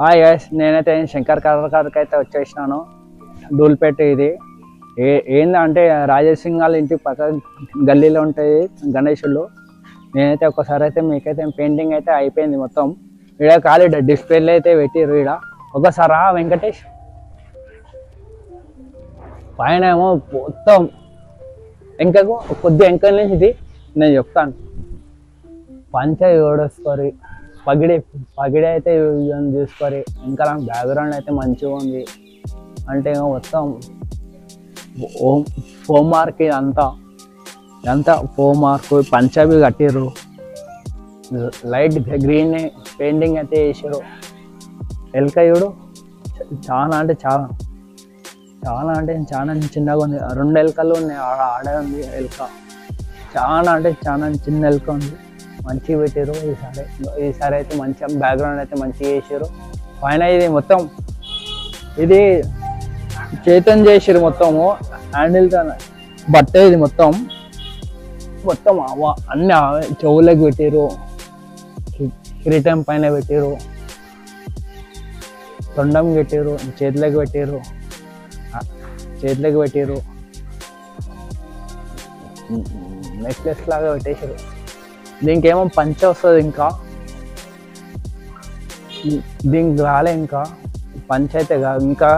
Hi guys, నేనైతే శంకర్ కర్రకి అయితే వచ్చేసినాను. ధూల్పేట ఇది ఏంటంటే రాజేష్ సింగ్ వాళ్ళ ఇంటి పక్క గల్లీలో ఉంటాయి గణేషులు. నేనైతే ఒకసారి అయితే మీకైతే పెయింటింగ్ అయితే అయిపోయింది మొత్తం. ఇక్కడ ఖాళీ డిస్ప్లేలో అయితే పెట్టిర్రు. ఇక్కడ ఒకసారి వెంకటేష్ పైన ఏమో మొత్తం ఎంకకు కొద్దిగా ఎంక నుంచి ఇది నేను చెప్తాను. పంచ ఓడేసుకోరు, పగిడి అయితే చూసుకోరు. ఇంకా బ్యాక్గ్రౌండ్ అయితే మంచిగా ఉంది. అంటే మొత్తం ఫోమ్ మార్క్ అంతా ఫోమ్ మార్క్ పంచాబీ కట్టిర్రు. లైట్ గ్రీన్ పెయింటింగ్ అయితే వేసారు. ఎల్క చూడు చాలా అంటే చాలా చిన్నగా ఉంది. 2 ఎలుకలు ఉన్నాయి. ఆడే ఉంది ఎలుక. చాలా అంటే చాలా చిన్న ఎలుక ఉంది. మంచిగా పెట్టారు. ఈసారి అయితే మంచిగా బ్యాక్గ్రౌండ్ అయితే మంచిగా వేసారు. పైన ఇది మొత్తం ఇది చేతన్ చేసారు. మొత్తము హ్యాండిల్తో బట్ట ఇది మొత్తం అన్ని చెవులకు పెట్టారు. కిరీటం పైన పెట్టారు. తొండం పెట్టారు. చేతులకు పెట్టారు. నెక్లెస్ లాగా పెట్టేశారు. దీనికి ఏమో పంచ వస్తుంది. దీనికి రాలే ఇంకా పంచ అయితే కాదు. ఇంకా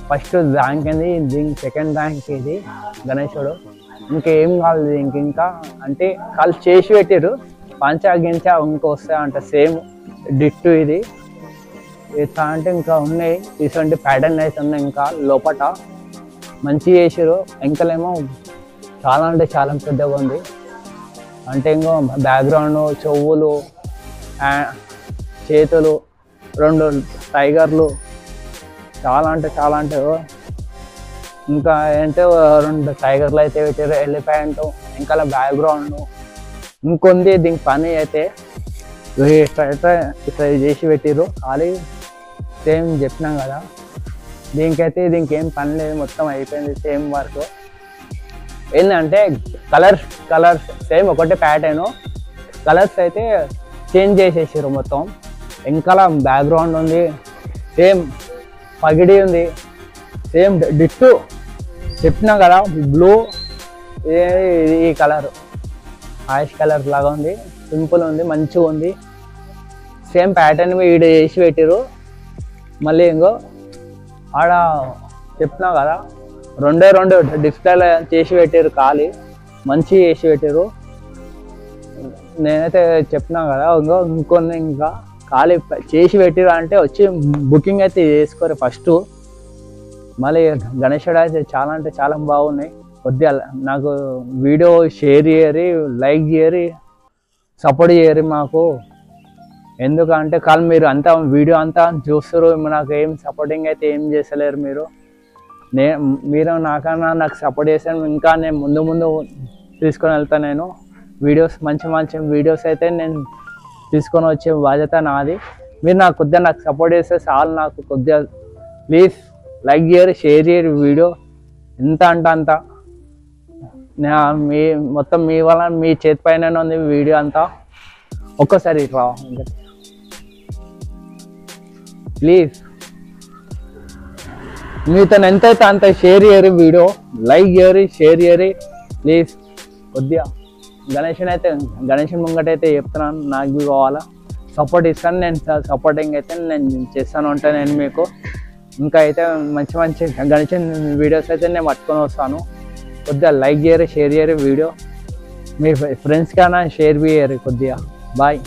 ఫస్ట్ ర్యాంక్ అయింది. దీనికి సెకండ్ ర్యాంక్ ఇది గణేశుడు. ఇంకేం కాదు దీనికి. ఇంకా అంటే వాళ్ళు చేసి పెట్టారు. పంచ గించ ఇంకా వస్తాయంట సేమ్ డిట్టు ఇది. ఇట్లా అంటే ఇంకా ఉన్నాయి. ఇటువంటి ప్యాటర్న్ అయితే ఉన్నాయి. ఇంకా లోపట మంచిగా చేసారు. ఎంకలేమో చాలా అంటే చాలా పెద్దగా ఉంది. అంటే ఇంకో బ్యాక్గ్రౌండ్ చెవులు, చేతులు, 2 టైగర్లు చాలా అంటే ఇంకా ఏంటంటే 2 టైగర్లు అయితే పెట్టారు. ఎలిఫెంట్ ఇంకా బ్యాక్గ్రౌండ్ ఇంకొంది. దీనికి పని అయితే ఇట్లా చేసి పెట్టిర్రు. ఖాళీ సేమ్ చెప్పినాం కదా. దీనికి ఏం పని లేదు. మొత్తం అయిపోయింది సేమ్ వర్క్. ఏంటంటే కలర్స్ సేమ్ ఒకటే ప్యాటర్న్. కలర్స్ అయితే చేంజ్ చేసేసారు మొత్తం. వెనకాల బ్యాక్గ్రౌండ్ ఉంది. సేమ్ పగిడి ఉంది. సేమ్ డిట్టు చెప్పినా కదా. బ్లూ ఈ కలర్ యాష్ కలర్ లాగా ఉంది. సింపుల్ ఉంది. మంచిగా ఉంది. సేమ్ ప్యాటర్న్ ఈడ చేసి పెట్టారు. మళ్ళీ ఇంకో ఆడ చెప్పినా కదా 2 డిస్ప్లేలు చేసి పెట్టారు. ఖాళీ మంచిగా చేసి పెట్టారు. నేనైతే చెప్పినా కదా ఇంకొన్ని ఇంకా ఖాళీ చేసి పెట్టారు. అంటే వచ్చి బుకింగ్ అయితే చేసుకోరు ఫస్ట్. మళ్ళీ గణేశుడు అయితే చాలా అంటే చాలా బాగున్నాయి. కొద్దిగా నాకు వీడియో షేర్ చేయరి, లైక్ చేయరి, సపోర్ట్ చేయరి మాకు. ఎందుకంటే కాదు మీరు అంతా వీడియో అంతా చూస్తారు. నాకు ఏం సపోర్టింగ్ అయితే ఏం చేస్తలేరు మీరు. మీరు నాకు సపోర్ట్ చేశాను. ఇంకా నేను ముందు తీసుకొని వెళ్తాను. నేను వీడియోస్ మంచి వీడియోస్ అయితే నేను తీసుకొని వచ్చే బాధ్యత నాది. మీరు కొద్దిగా సపోర్ట్ చేస్తే చాలు. నాకు కొద్దిగా ప్లీజ్ లైక్ చేయరు, షేర్ చేయరు. వీడియో ఎంత అంటే అంత మొత్తం మీ వల్ల మీ చేతి పైన ఉంది వీడియో అంతా. ఒక్కసారి రా ప్లీజ్. మీతో ఎంతైతే అంత షేర్ చేయరు. వీడియో లైక్ చేయరు, షేర్ చేయరు ప్లీజ్. కొద్దిగా గణేశుని ముంగటైతే చెప్తున్నాను. నాకు కావాలా సపోర్ట్ ఇస్తాను. నేను సపోర్టింగ్ అయితే నేను చేస్తాను ఉంటాను నేను మీకు. ఇంకా అయితే మంచి గణేశుని వీడియోస్ అయితే నేను పట్టుకొని వస్తాను. కొద్దిగా లైక్ చేయరు, షేర్ చేయరు వీడియో. మీ ఫ్రెండ్స్ కన్నా షేర్ చేయరు కొద్దిగా. బాయ్.